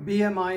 BMI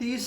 30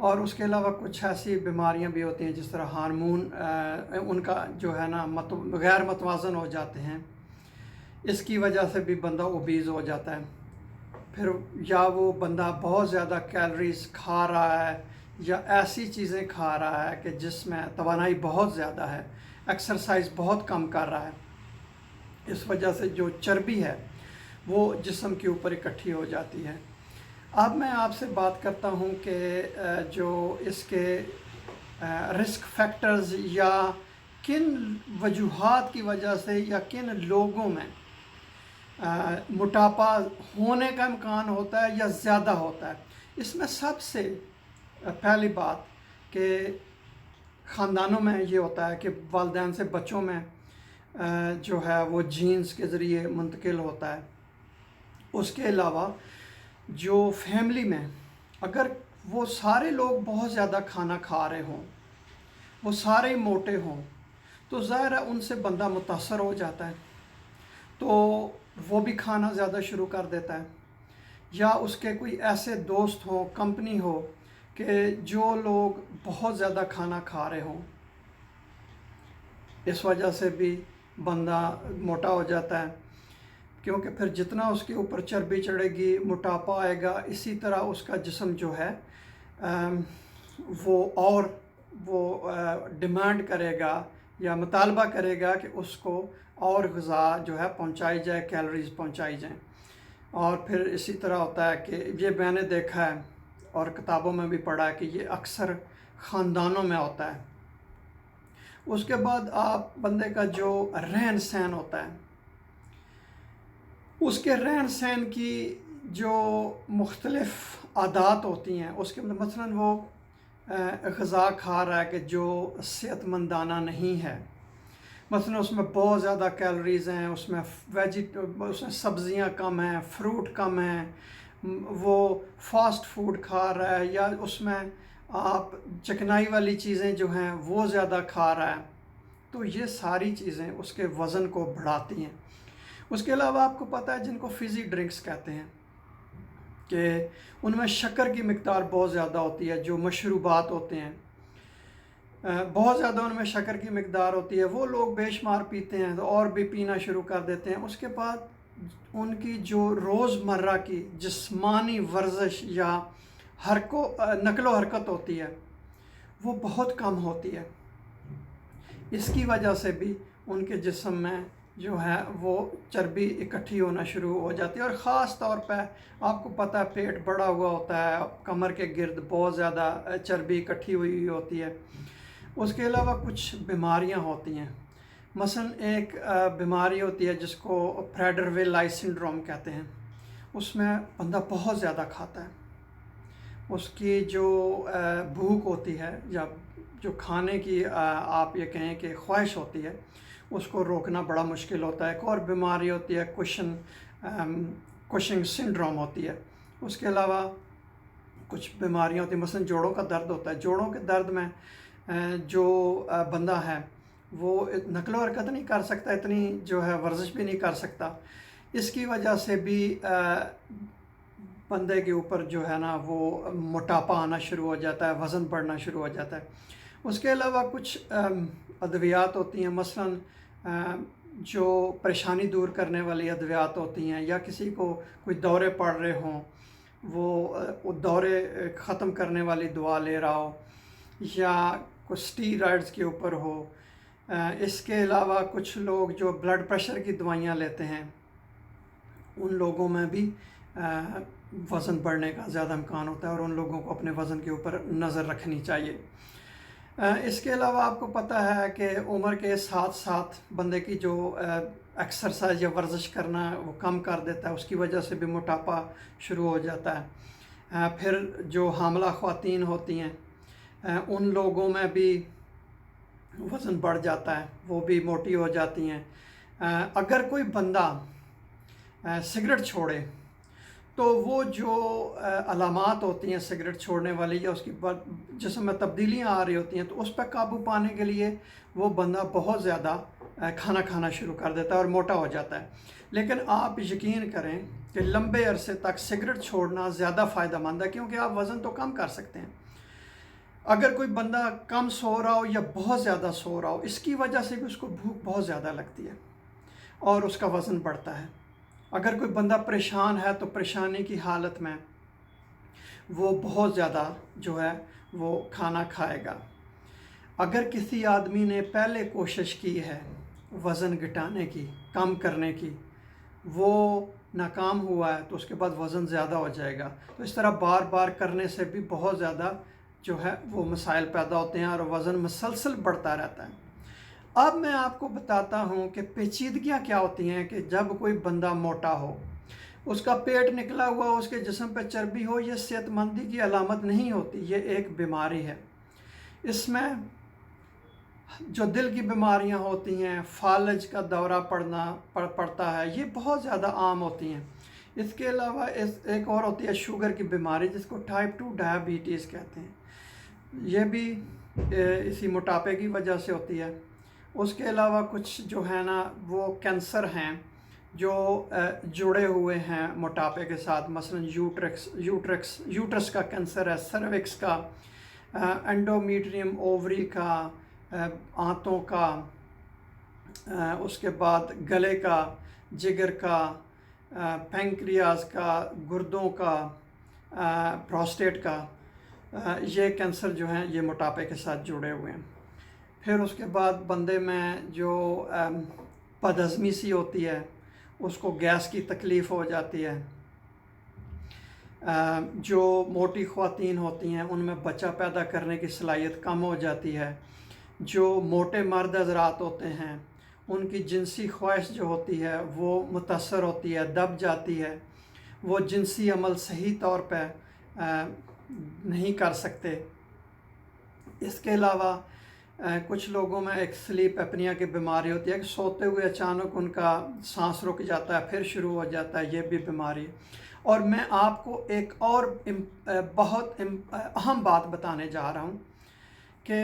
اور اس کے علاوہ کچھ ایسی بیماریاں بھی ہوتی ہیں جس طرح ہارمون ان کا جو ہے نا غیر متوازن ہو جاتے ہیں، اس کی وجہ سے بھی بندہ اوبیز ہو جاتا ہے۔ پھر یا وہ بندہ بہت زیادہ کیلریز کھا رہا ہے یا ایسی چیزیں کھا رہا ہے کہ جس میں توانائی بہت زیادہ ہے، ایکسرسائز بہت کم کر رہا ہے، اس وجہ سے جو چربی ہے وہ جسم کے اوپر اکٹھی ہو جاتی ہے۔ اب میں آپ سے بات کرتا ہوں کہ جو اس کے رسک فیکٹرز یا کن وجوہات کی وجہ سے یا کن لوگوں میں موٹاپا ہونے کا امکان ہوتا ہے یا زیادہ ہوتا ہے۔ اس میں سب سے پہلی بات کہ خاندانوں میں یہ ہوتا ہے کہ والدین سے بچوں میں جو ہے وہ جینز کے ذریعے منتقل ہوتا ہے۔ اس کے علاوہ جو فیملی میں اگر وہ سارے لوگ بہت زیادہ کھانا کھا رہے ہوں، وہ سارے موٹے ہوں، تو ظاہر ہے ان سے بندہ متاثر ہو جاتا ہے، تو وہ بھی کھانا زیادہ شروع کر دیتا ہے۔ یا اس کے کوئی ایسے دوست ہوں، کمپنی ہو کہ جو لوگ بہت زیادہ کھانا کھا رہے ہوں، اس وجہ سے بھی بندہ موٹا ہو جاتا ہے، کیونکہ پھر جتنا اس کے اوپر چربی چڑھے گی موٹاپا آئے گا، اسی طرح اس کا جسم جو ہے وہ ڈیمانڈ کرے گا یا مطالبہ کرے گا کہ اس کو اور غذا جو ہے پہنچائی جائے، کیلریز پہنچائی جائیں۔ اور پھر اسی طرح ہوتا ہے کہ یہ میں نے دیکھا ہے اور کتابوں میں بھی پڑھا ہے کہ یہ اکثر خاندانوں میں ہوتا ہے۔ اس کے بعد آپ بندے کا جو رہن سہن ہوتا ہے، اس کے رہن سہن کی جو مختلف عادات ہوتی ہیں، اس کے مثلاً وہ غذا کھا رہا ہے کہ جو صحت مندانہ نہیں ہے، مثلاً اس میں بہت زیادہ کیلریز ہیں، اس میں سبزیاں کم ہیں، فروٹ کم ہیں، وہ فاسٹ فوڈ کھا رہا ہے، یا اس میں آپ چکنائی والی چیزیں جو ہیں وہ زیادہ کھا رہا ہے، تو یہ ساری چیزیں اس کے وزن کو بڑھاتی ہیں۔ اس کے علاوہ آپ کو پتہ ہے جن کو فزی ڈرنکس کہتے ہیں کہ ان میں شکر کی مقدار بہت زیادہ ہوتی ہے، جو مشروبات ہوتے ہیں بہت زیادہ ان میں شکر کی مقدار ہوتی ہے، وہ لوگ بے شمار پیتے ہیں تو اور بھی پینا شروع کر دیتے ہیں۔ اس کے بعد ان کی جو روزمرہ کی جسمانی ورزش یا نقل و حرکت ہوتی ہے وہ بہت کم ہوتی ہے، اس کی وجہ سے بھی ان کے جسم میں جو ہے وہ چربی اکٹھی ہونا شروع ہو جاتی ہے، اور خاص طور پہ آپ کو پتہ ہے پیٹ بڑا ہوا ہوتا ہے، کمر کے گرد بہت زیادہ چربی اکٹھی ہوئی ہوتی ہے۔ اس کے علاوہ کچھ بیماریاں ہوتی ہیں، مثلا ایک بیماری ہوتی ہے جس کو پریڈر ویلائی سنڈروم کہتے ہیں، اس میں بندہ بہت زیادہ کھاتا ہے، اس کی جو بھوک ہوتی ہے یا جو کھانے کی آپ یہ کہیں کہ خواہش ہوتی ہے، اس کو روکنا بڑا مشکل ہوتا ہے۔ ایک اور بیماری ہوتی ہے کوشنگ سنڈروم ہوتی ہے۔ اس کے علاوہ کچھ بیماریاں ہوتی ہیں، مثلا جوڑوں کا درد ہوتا ہے، جوڑوں کے درد میں جو بندہ ہے وہ نقل و حرکت نہیں کر سکتا، اتنی جو ہے ورزش بھی نہیں کر سکتا، اس کی وجہ سے بھی بندے کے اوپر جو ہے نا وہ موٹاپا آنا شروع ہو جاتا ہے، وزن بڑھنا شروع ہو جاتا ہے۔ اس کے علاوہ کچھ ادویات ہوتی ہیں، مثلا جو پریشانی دور کرنے والی ادویات ہوتی ہیں، یا کسی کو کوئی دورے پڑ رہے ہوں وہ دورے ختم کرنے والی دعا لے رہا ہو، یا کچھ اسٹیرائڈز کے اوپر ہو۔ اس کے علاوہ کچھ لوگ جو بلڈ پریشر کی دوائیاں لیتے ہیں، ان لوگوں میں بھی وزن بڑھنے کا زیادہ امکان ہوتا ہے، اور ان لوگوں کو اپنے وزن کے اوپر نظر رکھنی چاہیے۔ اس کے علاوہ آپ کو پتہ ہے کہ عمر کے ساتھ ساتھ بندے کی جو ایکسرسائز یا ورزش کرنا وہ کم کر دیتا ہے، اس کی وجہ سے بھی موٹاپا شروع ہو جاتا ہے۔ پھر جو حاملہ خواتین ہوتی ہیں ان لوگوں میں بھی وزن بڑھ جاتا ہے، وہ بھی موٹی ہو جاتی ہیں۔ اگر کوئی بندہ سگریٹ چھوڑے تو وہ جو علامات ہوتی ہیں سگریٹ چھوڑنے والی، یا اس کی جسم میں تبدیلیاں آ رہی ہوتی ہیں، تو اس پہ قابو پانے کے لیے وہ بندہ بہت زیادہ کھانا کھانا شروع کر دیتا ہے اور موٹا ہو جاتا ہے۔ لیکن آپ یقین کریں کہ لمبے عرصے تک سگریٹ چھوڑنا زیادہ فائدہ مند ہے، کیونکہ آپ وزن تو کم کر سکتے ہیں، اگر کوئی بندہ کم سو رہا ہو یا بہت زیادہ سو رہا ہو، اس کی وجہ سے بھی اس کو بھوک بہت زیادہ لگتی ہے اور اس کا وزن بڑھتا ہے۔ اگر کوئی بندہ پریشان ہے تو پریشانی کی حالت میں وہ بہت زیادہ جو ہے وہ کھانا کھائے گا۔ اگر کسی آدمی نے پہلے کوشش کی ہے وزن گھٹانے کی، کم کرنے کی، وہ ناکام ہوا ہے تو اس کے بعد وزن زیادہ ہو جائے گا۔ تو اس طرح بار بار کرنے سے بھی بہت زیادہ جو ہے وہ مسائل پیدا ہوتے ہیں اور وزن مسلسل بڑھتا رہتا ہے۔ اب میں آپ کو بتاتا ہوں کہ پیچیدگیاں کیا ہوتی ہیں کہ جب کوئی بندہ موٹا ہو، اس کا پیٹ نکلا ہوا ہو، اس کے جسم پہ چربی ہو، یہ صحت مندی کی علامت نہیں ہوتی، یہ ایک بیماری ہے۔ اس میں جو دل کی بیماریاں ہوتی ہیں، فالج کا دورہ پڑتا ہے، یہ بہت زیادہ عام ہوتی ہیں۔ اس کے علاوہ ایک اور ہوتی ہے شوگر کی بیماری، جس کو ٹائپ 2 ڈائبٹیز کہتے ہیں، یہ بھی اسی موٹاپے کی وجہ سے ہوتی ہے۔ اس کے علاوہ کچھ جو ہے نا وہ کینسر ہیں جو جڑے ہوئے ہیں موٹاپے کے ساتھ، مثلا یوٹرس کا کینسر ہے، سروکس کا، انڈومیٹریم اووری کا، آنتوں کا، اس کے بعد گلے کا، جگر کا، پینکریاز کا، گردوں کا، پروسٹیٹ کا، یہ کینسر جو ہیں یہ موٹاپے کے ساتھ جڑے ہوئے ہیں۔ پھر اس کے بعد بندے میں جو بدہضمی سی ہوتی ہے، اس کو گیس کی تکلیف ہو جاتی ہے۔ جو موٹی خواتین ہوتی ہیں ان میں بچہ پیدا کرنے کی صلاحیت کم ہو جاتی ہے۔ جو موٹے مرد حضرات ہوتے ہیں ان کی جنسی خواہش جو ہوتی ہے وہ متاثر ہوتی ہے، دب جاتی ہے، وہ جنسی عمل صحیح طور پہ نہیں کر سکتے۔ اس کے علاوہ کچھ لوگوں میں ایک سلیپ اپنیا کی بیماری ہوتی ہے کہ سوتے ہوئے اچانک ان کا سانس رک جاتا ہے، پھر شروع ہو جاتا ہے، یہ بھی بیماری۔ اور میں آپ کو ایک اور بہت اہم بات بتانے جا رہا ہوں کہ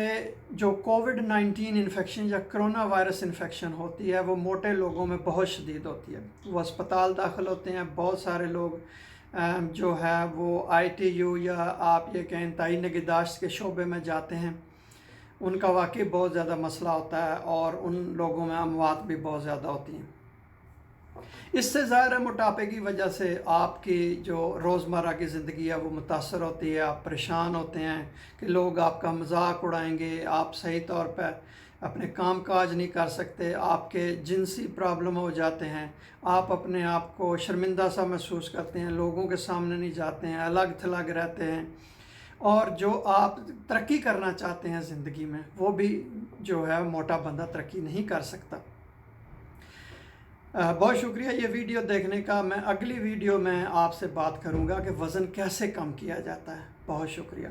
جو کووڈ-19 انفیکشن یا کرونا وائرس انفیکشن ہوتی ہے وہ موٹے لوگوں میں بہت شدید ہوتی ہے۔ وہ اسپتال داخل ہوتے ہیں، بہت سارے لوگ جو ہے وہ ITU یا آپ یہ کہیں انتہائی نگہداشت کے شعبے میں جاتے ہیں، ان کا واقعی بہت زیادہ مسئلہ ہوتا ہے اور ان لوگوں میں اموات بھی بہت زیادہ ہوتی ہیں۔ اس سے ظاہر ہے موٹاپے کی وجہ سے آپ کی جو روزمرہ کی زندگی ہے وہ متاثر ہوتی ہے، آپ پریشان ہوتے ہیں کہ لوگ آپ کا مذاق اڑائیں گے، آپ صحیح طور پہ اپنے کام کاج نہیں کر سکتے، آپ کے جنسی پرابلم ہو جاتے ہیں، آپ اپنے آپ کو شرمندہ سا محسوس کرتے ہیں، لوگوں کے سامنے نہیں جاتے ہیں، الگ تھلگ رہتے ہیں، اور جو آپ ترقی کرنا چاہتے ہیں زندگی میں وہ بھی جو ہے موٹا بندہ ترقی نہیں کر سکتا۔ بہت شکریہ یہ ویڈیو دیکھنے کا۔ میں اگلی ویڈیو میں آپ سے بات کروں گا کہ وزن کیسے کم کیا جاتا ہے۔ بہت شکریہ۔